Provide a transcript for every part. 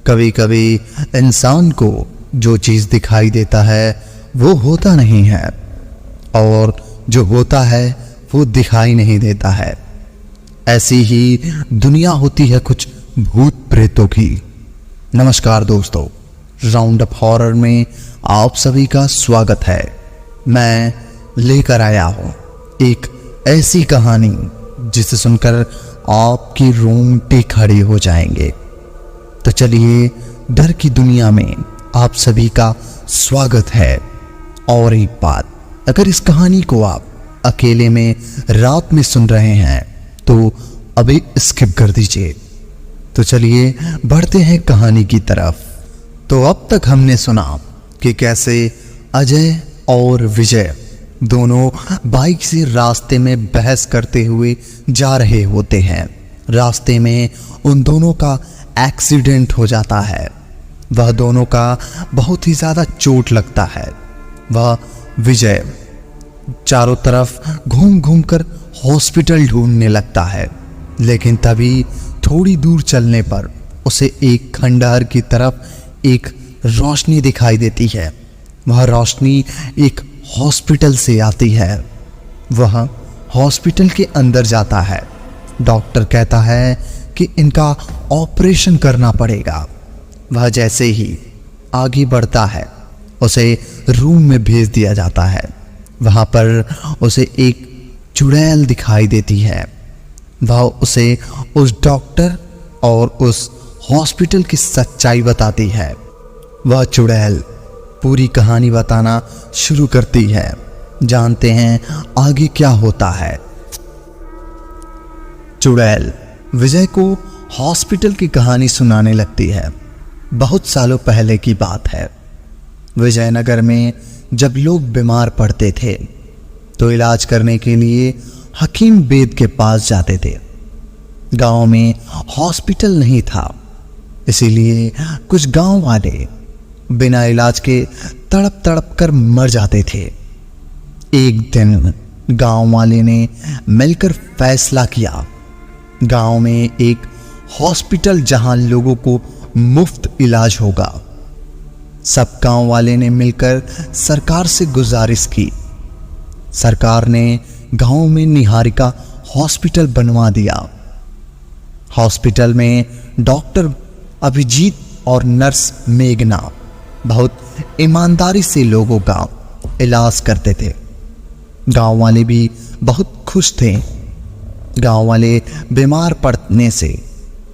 कभी कभी इंसान को जो चीज़ दिखाई देता है वो होता नहीं है, और जो होता है वो दिखाई नहीं देता है। ऐसी ही दुनिया होती है कुछ भूत प्रेतों की। नमस्कार दोस्तों, राउंड अप हॉरर में आप सभी का स्वागत है। मैं लेकर आया हूँ एक ऐसी कहानी जिसे सुनकर आपकी रोंगटे खड़े हो जाएंगे। तो चलिए, डर की दुनिया में आप सभी का स्वागत है। और एक बात, अगर इस कहानी को आप अकेले में रात में सुन रहे हैं तो अभी स्किप कर दीजिए। तो चलिए बढ़ते हैं कहानी की तरफ। तो अब तक हमने सुना कि कैसे अजय और विजय दोनों बाइक से रास्ते में बहस करते हुए जा रहे होते हैं। रास्ते में उन दोनों का एक्सीडेंट हो जाता है। वह दोनों का बहुत ही ज़्यादा चोट लगता है। वह विजय चारों तरफ घूम घूम कर हॉस्पिटल ढूंढने लगता है, लेकिन तभी थोड़ी दूर चलने पर उसे एक खंडहर की तरफ एक रोशनी दिखाई देती है। वह रोशनी एक हॉस्पिटल से आती है। वह हॉस्पिटल के अंदर जाता है। डॉक्टर कहता है कि इनका ऑपरेशन करना पड़ेगा। वह जैसे ही आगे बढ़ता है उसे रूम में भेज दिया जाता है। वहाँ पर उसे एक चुड़ैल दिखाई देती है। वह उसे उस डॉक्टर और उस हॉस्पिटल की सच्चाई बताती है। वह चुड़ैल पूरी कहानी बताना शुरू करती है। जानते हैं आगे क्या होता है। चुड़ैल विजय को हॉस्पिटल की कहानी सुनाने लगती है। बहुत सालों पहले की बात है। विजयनगर में जब लोग बीमार पड़ते थे तो इलाज करने के लिए हकीम वैद्य के पास जाते थे। गांव में हॉस्पिटल नहीं था, इसीलिए कुछ गांव वाले बिना इलाज के तड़प तड़प कर मर जाते थे। एक दिन गांव वाले ने मिलकर फैसला किया, गांव में एक हॉस्पिटल जहां लोगों को मुफ्त इलाज होगा। सब गांव वाले ने मिलकर सरकार से गुजारिश की। सरकार ने गांव में निहारिका हॉस्पिटल बनवा दिया। हॉस्पिटल में डॉक्टर अभिजीत और नर्स मेघना बहुत ईमानदारी से लोगों का इलाज करते थे। गांव वाले भी बहुत खुश थे। गांव वाले बीमार पड़ने से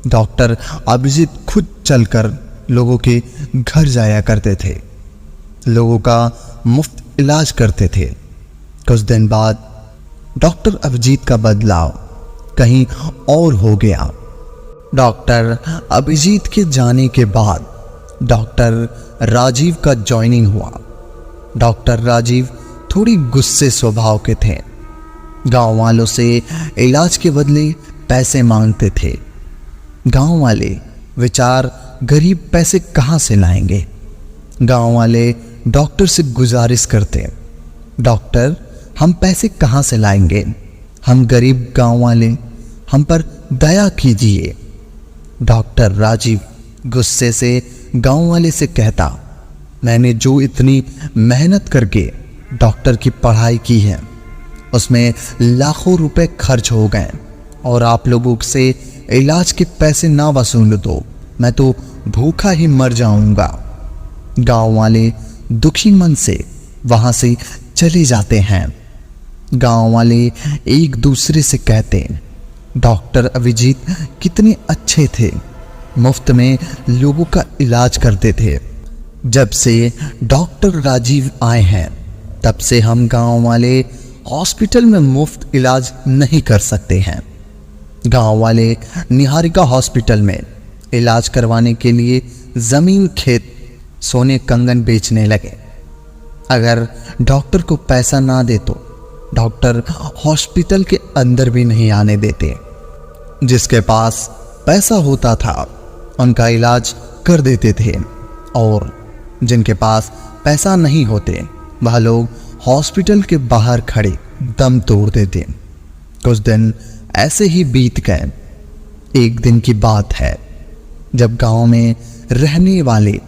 डॉक्टर अभिजीत खुद चलकर लोगों के घर जाया करते थे, लोगों का मुफ्त इलाज करते थे। कुछ दिन बाद डॉक्टर अभिजीत का बदलाव कहीं और हो गया। डॉक्टर अभिजीत के जाने के बाद डॉक्टर राजीव का ज्वाइनिंग हुआ। डॉक्टर राजीव थोड़ी गुस्से स्वभाव के थे। गांव वालों से इलाज के बदले पैसे मांगते थे। गांव वाले विचार, गरीब पैसे कहाँ से लाएंगे। गांव वाले डॉक्टर से गुजारिश करते, डॉक्टर हम पैसे कहाँ से लाएंगे, हम गरीब गांव वाले, हम पर दया कीजिए। डॉक्टर राजीव गुस्से से गांव वाले से कहता, मैंने जो इतनी मेहनत करके डॉक्टर की पढ़ाई की है उसमें लाखों रुपए खर्च हो गए, और आप लोगों से इलाज के पैसे ना वसूल दो, मैं तो भूखा ही मर जाऊंगा। गांव वाले दुखी मन से वहां से चले जाते हैं। गांव वाले एक दूसरे से कहते, डॉक्टर अभिजीत कितने अच्छे थे, मुफ्त में लोगों का इलाज करते थे। जब से डॉक्टर राजीव आए हैं तब से हम गांव वाले हॉस्पिटल में मुफ्त इलाज नहीं कर सकते हैं। गांव वाले निहारिका हॉस्पिटल में इलाज करवाने के लिए जमीन, खेत, सोने, कंगन बेचने लगे। अगर डॉक्टर को पैसा ना दे तो डॉक्टर हॉस्पिटल के अंदर भी नहीं आने देते। जिसके पास पैसा होता था उनका इलाज कर देते थे, और जिनके पास पैसा नहीं होते वह लोग हॉस्पिटल के बाहर खड़े दम तोड़ देते। कुछ दिन ऐसे ही बीत गए। एक दिन की बात है जब गांव में रहने वाले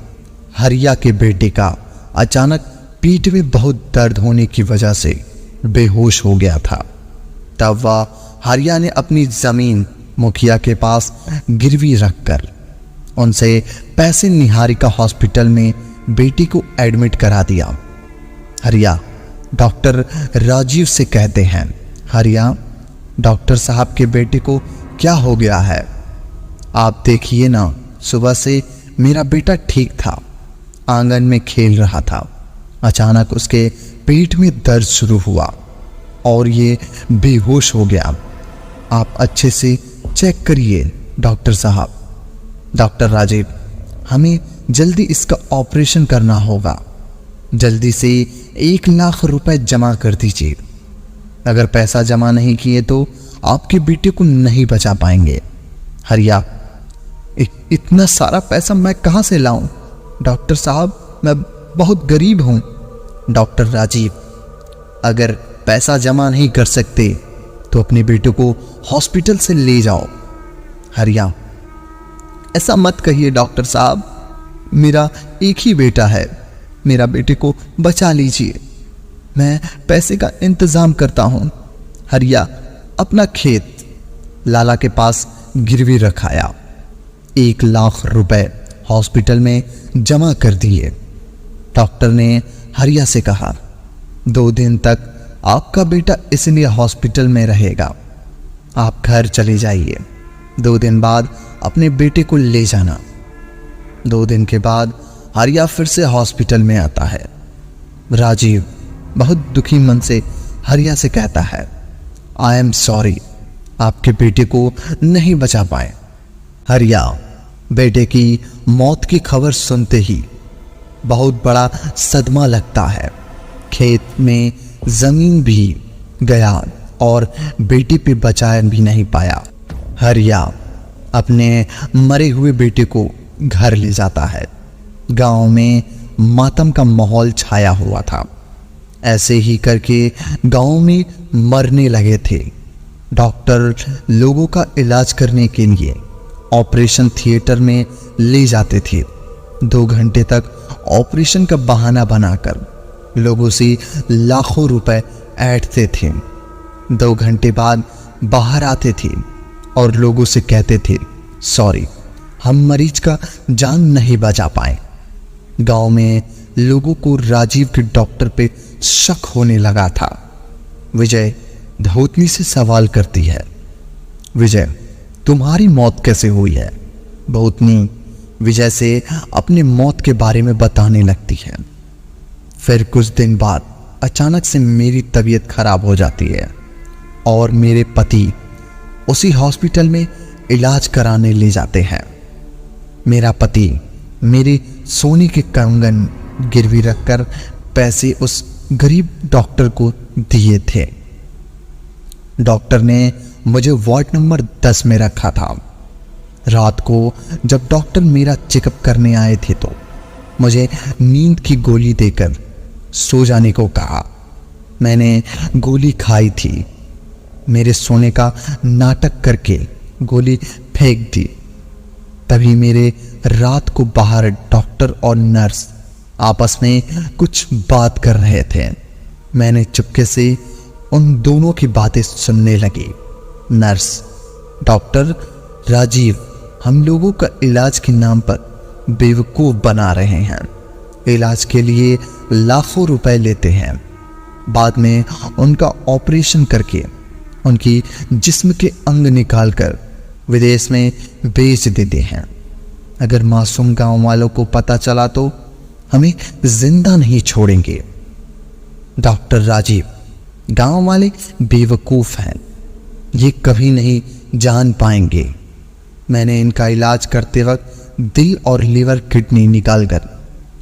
हरिया के बेटे का अचानक पीठ में बहुत दर्द होने की वजह से बेहोश हो गया था। तब वह हरिया ने अपनी जमीन मुखिया के पास गिरवी रखकर उनसे पैसे निहारिका हॉस्पिटल में बेटी को एडमिट करा दिया। हरिया डॉक्टर राजीव से कहते हैं, हरिया डॉक्टर साहब के बेटे को क्या हो गया है? आप देखिए ना, सुबह से मेरा बेटा ठीक था, आंगन में खेल रहा था, अचानक उसके पेट में दर्द शुरू हुआ और ये बेहोश हो गया। आप अच्छे से चेक करिए डॉक्टर साहब। डॉक्टर राजीव, हमें जल्दी इसका ऑपरेशन करना होगा, जल्दी से 1 लाख रुपए जमा कर दीजिए। अगर पैसा जमा नहीं किए तो आपके बेटे को नहीं बचा पाएंगे। हरिया, इतना सारा पैसा मैं कहां से लाऊं? डॉक्टर साहब, मैं बहुत गरीब हूं। डॉक्टर राजीव, अगर पैसा जमा नहीं कर सकते तो अपने बेटे को हॉस्पिटल से ले जाओ। हरिया, ऐसा मत कहिए डॉक्टर साहब, मेरा एक ही बेटा है, मेरा बेटे को बचा लीजिए, मैं पैसे का इंतजाम करता हूं। हरिया अपना खेत लाला के पास गिरवी रखाया, 1 लाख रुपए हॉस्पिटल में जमा कर दिए। डॉक्टर ने हरिया से कहा, 2 दिन तक आपका बेटा इसलिए हॉस्पिटल में रहेगा, आप घर चले जाइए। 2 दिन बाद अपने बेटे को ले जाना। 2 दिन के बाद हरिया फिर से हॉस्पिटल में आता है। राजीव बहुत दुखी मन से हरिया से कहता है, आई एम सॉरी, आपके बेटे को नहीं बचा पाए। हरिया बेटे की मौत की खबर सुनते ही बहुत बड़ा सदमा लगता है। खेत में जमीन भी गया और बेटी पे बचा भी नहीं पाया। हरिया अपने मरे हुए बेटे को घर ले जाता है। गांव में मातम का माहौल छाया हुआ था। ऐसे ही करके गांव में मरने लगे थे। डॉक्टर लोगों का इलाज करने के लिए ऑपरेशन थिएटर में ले जाते थे। 2 घंटे तक ऑपरेशन का बहाना बनाकर लोगों से लाखों रुपए ऐंठते थे। 2 घंटे बाद बाहर आते थे और लोगों से कहते थे, सॉरी, हम मरीज का जान नहीं बचा पाए। गांव में लोगों को राजीव के डॉक्टर पे शक होने लगा था। विजय धोतनी से सवाल करती है, विजय तुम्हारी मौत कैसे हुई है? धोतनी विजय से अपने मौत के बारे में बताने लगती है। फिर कुछ दिन बाद अचानक से मेरी तबीयत खराब हो जाती है और मेरे पति उसी हॉस्पिटल में इलाज कराने ले जाते हैं। मेरा पति मेरे सोने के कंगन गिरवी रखकर पैसे उस गरीब डॉक्टर को दिए थे। डॉक्टर ने मुझे वार्ड नंबर 10 में रखा था। रात को जब डॉक्टर मेरा चेकअप करने आए थे तो मुझे नींद की गोली देकर सो जाने को कहा। मैंने गोली खाई थी। मेरे सोने का नाटक करके गोली फेंक दी। तभी मेरे रात को बाहर डॉक्टर और नर्स आपस में कुछ बात कर रहे थे। मैंने चुपके से उन दोनों की बातें सुनने लगी। नर्स, डॉक्टर राजीव हम लोगों का इलाज के नाम पर बेवकूफ़ बना रहे हैं। इलाज के लिए लाखों रुपए लेते हैं, बाद में उनका ऑपरेशन करके उनकी जिस्म के अंग निकालकर विदेश में बेच देते हैं। अगर मासूम गांव वालों को पता चला तो हमें जिंदा नहीं छोड़ेंगे। डॉक्टर राजीव, गांव वाले बेवकूफ़ हैं, ये कभी नहीं जान पाएंगे। मैंने इनका इलाज करते वक्त दिल और लीवर किडनी निकालकर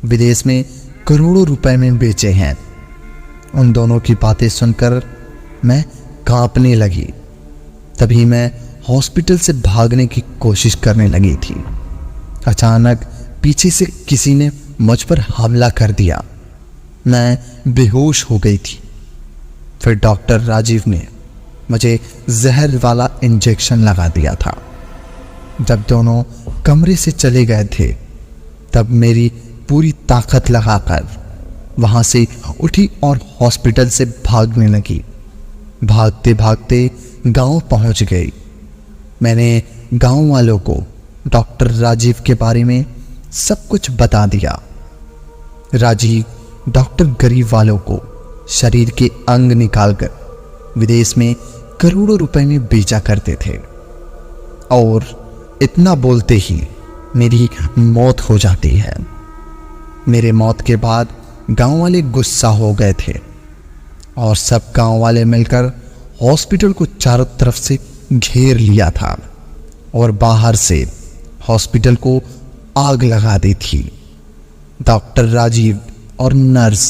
विदेश में करोड़ों रुपए में बेचे हैं। उन दोनों की बातें सुनकर मैं कांपने लगी। तभी मैं हॉस्पिटल से भागने की कोशिश करने लगी थी। अचानक पीछे से किसी ने मुझ पर हमला कर दिया। मैं बेहोश हो गई थी। फिर डॉक्टर राजीव ने मुझे जहर वाला इंजेक्शन लगा दिया था। जब दोनों कमरे से चले गए थे तब मेरी पूरी ताकत लगाकर वहाँ से उठी और हॉस्पिटल से भागने लगी। भागते भागते गांव पहुँच गई। मैंने गांव वालों को डॉक्टर राजीव के बारे में सब कुछ बता दिया। राजीव डॉक्टर गरीब वालों को शरीर के अंग निकालकर विदेश में करोड़ों रुपए में बेचा करते थे और इतना बोलते ही मेरी मौत हो जाती है। मेरे मौत के बाद गांव वाले गुस्सा हो गए थे और सब गांव वाले मिलकर हॉस्पिटल को चारों तरफ से घेर लिया था और बाहर से हॉस्पिटल को आग लगा दी थी। डॉक्टर राजीव और नर्स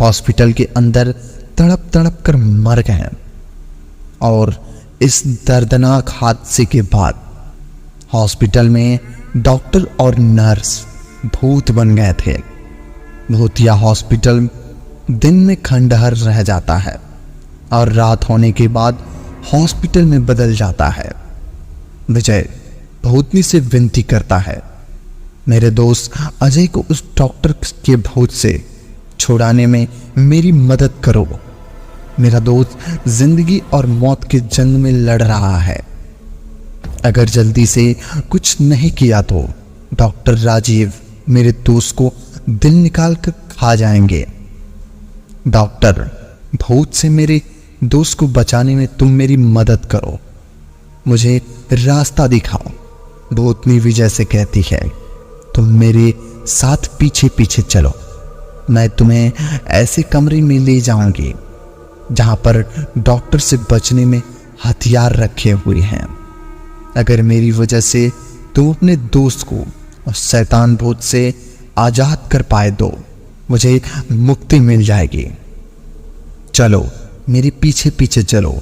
हॉस्पिटल के अंदर तड़प तड़प कर मर गए और इस दर्दनाक हादसे के बाद हॉस्पिटल में डॉक्टर और नर्स भूत बन गए थे। भूतिया हॉस्पिटल दिन में खंडहर रह जाता है और रात होने के बाद हॉस्पिटल में बदल जाता है। विजय भूतनी से विनती करता है, मेरे दोस्त अजय को उस डॉक्टर के भूत से छुड़ाने में मेरी मदद करो। मेरा दोस्त जिंदगी और मौत के जंग में लड़ रहा है। अगर जल्दी से कुछ नहीं किया तो डॉक्टर राजीव मेरे दोस्त को दिल निकाल कर खा जाएंगे। डॉक्टर, भूत से मेरे दोस्त को बचाने में तुम मेरी मदद करो, मुझे रास्ता दिखाओ। भूतनी विजय से कहती है, तुम मेरे साथ पीछे पीछे चलो, मैं तुम्हें ऐसे कमरे में ले जाऊंगी जहां पर डॉक्टर से बचने में हथियार रखे हुए हैं। अगर मेरी वजह से तुम अपने दोस्त को और शैतान भूत से आजाद कर पाए तो मुझे मुक्ति मिल जाएगी। चलो मेरे पीछे पीछे चलो।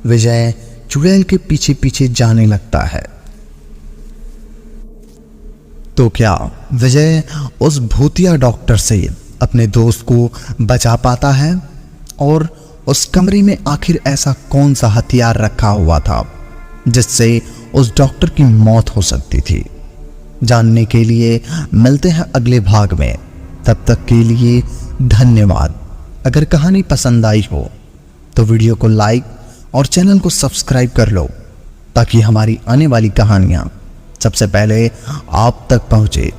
विजय चुड़ैल के पीछे पीछे जाने लगता है। तो क्या विजय उस भूतिया डॉक्टर से अपने दोस्त को बचा पाता है? और उस कमरे में आखिर ऐसा कौन सा हथियार रखा हुआ था जिससे उस डॉक्टर की मौत हो सकती थी? जानने के लिए मिलते हैं अगले भाग में। तब तक के लिए धन्यवाद। अगर कहानी पसंद आई हो तो वीडियो को लाइक और चैनल को सब्सक्राइब कर लो ताकि हमारी आने वाली कहानियां सबसे पहले आप तक पहुंचे।